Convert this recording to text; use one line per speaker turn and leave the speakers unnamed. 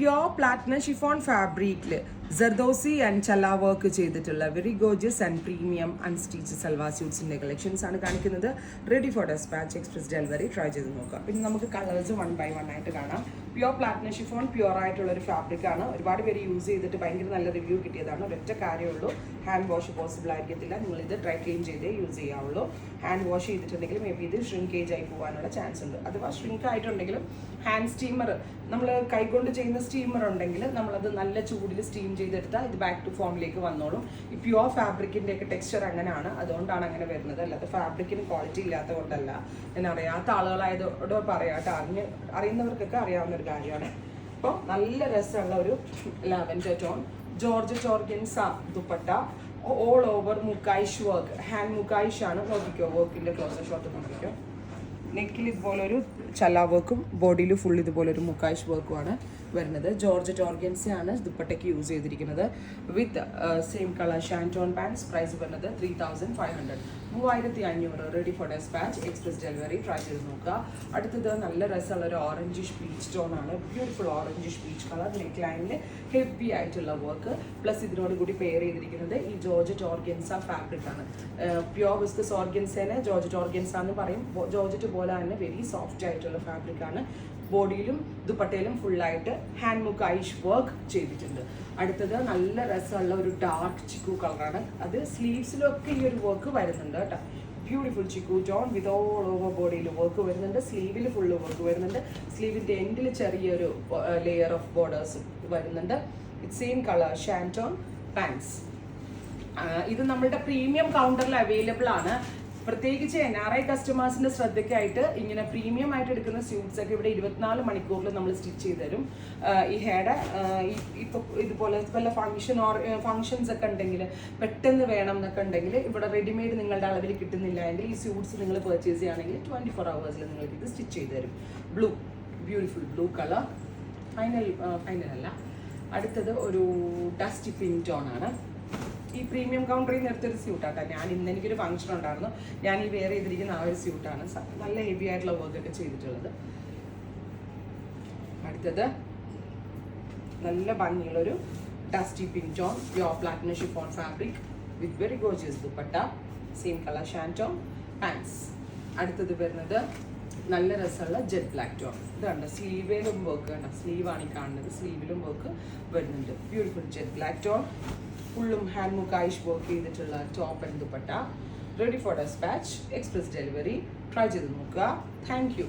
Pure platinum chiffon ഫാബ്രിക്കിൽ ജർദോസി and ചല വർക്ക് ചെയ്തിട്ടുള്ള very gorgeous and premium unstitch salwar സ്യൂട്ട്സിൻ്റെ കളക്ഷൻസ് ആണ് കാണിക്കുന്നത്. Ready for dispatch, express delivery. Try ചെയ്ത് നോക്കാം. പിന്നെ നമുക്ക് കളേഴ്സ് 1 by 1 ആയിട്ട് കാണാം. പ്യോർ പ്ലാറ്റിനം ഷിഫോൺ പ്യോർ ആയിട്ടുള്ള ഒരു ഫാബ്രിക് ആണ്. ഒരുപാട് പേര് യൂസ് ചെയ്തിട്ട് ഭയങ്കര നല്ല റിവ്യൂ കിട്ടിയതാണ്. ഒരൊറ്റ കാര്യമുള്ളൂ, ഹാൻഡ് വാഷ് പോസിബിൾ ആയിരിക്കത്തില്ല. നിങ്ങളിത് ഡ്രൈ ക്ലീൻ ചെയ്തേ യൂസ് ചെയ്യാവുള്ളൂ. ഹാൻഡ് വാഷ് ചെയ്തിട്ടുണ്ടെങ്കിൽ മേ ബി ഇത് ഷ്രിങ്കേജ് ആയി പോകാനുള്ള ചാൻസ് ഉണ്ട്. അഥവാ ഷ്രിങ്ക് ആയിട്ടുണ്ടെങ്കിലും ഹാൻഡ് സ്റ്റീമർ, നമ്മൾ കൈകൊണ്ട് ചെയ്യുന്ന സ്റ്റീമർ ഉണ്ടെങ്കിൽ നമ്മളത് നല്ല ചൂടിൽ സ്റ്റീം ചെയ്തെടുത്താൽ ഇത് ബാക്ക് ടു ഫോമിലേക്ക് വന്നോളും. ഈ പ്യുവർ ഫാബ്രിക്കിൻ്റെ ഒക്കെ ടെക്സ്ചർ അങ്ങനെയാണ്, അതുകൊണ്ടാണ് അങ്ങനെ വരുന്നത്. അല്ലാതെ ഫാബ്രിക്കിന് ക്വാളിറ്റി ഇല്ലാത്ത കൊണ്ടല്ല. ഞാൻ അറിയാത്ത ആളുകളായതോട് പറയാട്ടോ, അറിയുന്നവർക്കൊക്കെ അറിയാവുന്ന ഒരു കാര്യമാണ്. അപ്പോൾ നല്ല രസമുള്ള ഒരു lavender tone georgette organza dupatta, all over mukaish work, hand mukaish ആണ്. നോക്കിക്കോ, വർക്കിൻ്റെ ക്ലോസർ ഷോട്ട് നോക്കിക്കോ. നെക്കിൽ ഇതുപോലെ ഒരു ചല വർക്കും ബോഡിയിൽ ഫുൾ ഇതുപോലെ ഒരു മുക്കായിഷ് വർക്കുമാണ് വരുന്നത്. ജോർജറ്റ് ഓർഗൻസയാണ് ദുപ്പട്ടയ്ക്ക് യൂസ് ചെയ്തിരിക്കുന്നത്. With same colour shantoon pants. Price വരുന്നത് 3500, 3500. Ready for dispatch, express delivery. Try ചെയ്ത് നോക്കുക. അടുത്തത് നല്ല രസമുള്ള ഒരു ഓറഞ്ചിഷ് പീച്ച് ടോൺ ആണ്. Beautiful orangish peach colour. Neck ലൈനിൽ ഹെവി ആയിട്ടുള്ള വർക്ക്. പ്ലസ് ഇതിനോട് കൂടി പെയർ ചെയ്തിരിക്കുന്നത് ഈ ജോർജറ്റ് ഓർഗൻസ ഫാബ്രിക് ആണ്. പ്യോർ വിസ്കസ് ഓർഗൻസേനെ ജോർജറ്റ് ഓർഗൻസ എന്ന് പറയും. ജോർജറ്റ് പോലെ തന്നെ വെരി സോഫ്റ്റ് ആയിട്ടുള്ള ഫാബ്രിക് ആണ്. ബോഡിയിലും ദുപ്പട്ടയിലും ഫുള്ളായിട്ട് ഹാൻഡ് മുക്കായിഷ് വർക്ക് ചെയ്തിട്ടുണ്ട്. അടുത്തത് നല്ല രസമുള്ള ഒരു ഡാർക്ക് ചിക്കു കളറാണ്. അത് സ്ലീവ്സിലൊക്കെ ഈ ഒരു വർക്ക് വരുന്നുണ്ട് കേട്ടോ. Beautiful chikoo tone with all over ബോഡിയിൽ വർക്ക് വരുന്നുണ്ട്. സ്ലീവിൽ ഫുള്ള് വർക്ക് വരുന്നുണ്ട്. സ്ലീവിൻ്റെ എൻഡിൽ ചെറിയൊരു ലെയർ ഓഫ് ബോർഡേഴ്സ് വരുന്നുണ്ട്. It same colour shantoon pants. ഇത് നമ്മളുടെ പ്രീമിയം കൗണ്ടറിൽ അവൈലബിൾ ആണ്. പ്രത്യേകിച്ച് NRI കസ്റ്റമേഴ്സിൻ്റെ ശ്രദ്ധയ്ക്കായിട്ട് ഇങ്ങനെ പ്രീമിയം ആയിട്ട് എടുക്കുന്ന സ്യൂട്ട്സ് ഒക്കെ ഇവിടെ 24 മണിക്കൂറിൽ നമ്മൾ സ്റ്റിച്ച് ചെയ്ത് തരും. ഈ ഹെയർ ഇപ്പോൾ ഇതുപോലെ വല്ല ഫങ്ഷൻസ് ഒക്കെ ഉണ്ടെങ്കിൽ, പെട്ടെന്ന് വേണം എന്നൊക്കെ ഉണ്ടെങ്കിൽ, ഇവിടെ റെഡിമെയ്ഡ് നിങ്ങളുടെ അളവിൽ കിട്ടുന്നില്ല എങ്കിൽ ഈ സ്യൂട്ട്സ് നിങ്ങൾ പർച്ചേസ് ചെയ്യുകയാണെങ്കിൽ 24 hours നിങ്ങൾക്ക് ഇത് സ്റ്റിച്ച് ചെയ്ത് തരും. Blue, beautiful blue colour. Final അല്ല. അടുത്തത് ഒരു ഡസ്റ്റി പിങ്ക് ടോൺ ആണ്. ഈ പ്രീമിയം കൗണ്ടറിൽ നിന്ന് എടുത്തൊരു സ്യൂട്ടാട്ടോ. എനിക്കൊരു ഫംഗ്ഷൻ ഉണ്ടായിരുന്നു, ഞാൻ ഈ വെയർ ചെയ്തിരിക്കുന്ന ആ ഒരു സ്യൂട്ടാണ്. നല്ല ഹെവി ആയിട്ടുള്ള വർക്കൊക്കെ ചെയ്തിട്ടുള്ളത്. അടുത്തത് നല്ല ഭംഗിയുള്ളൊരു dusty pink tone pure platinum chiffon fabric with very gorgeous dupatta. Same colour shantoon pants. അടുത്തത് വരുന്നത് നല്ല രസമുള്ള ജെറ്റ് ബ്ലാക്ക് ടോൺ. ഇതുണ്ട് സ്ലീവിലും വർക്ക്, കണ്ട സ്ലീവാണ് ഈ കാണുന്നത്. സ്ലീവിലും വർക്ക് വരുന്നുണ്ട്. Beautiful jet black tone. ഫുള്ളും ഹാൻഡ് മുക്കായിഷ് വർക്ക് ചെയ്തിട്ടുള്ള top and dupatta. Ready for dispatch, express delivery. Try ചെയ്ത് നോക്കുക. Thank U.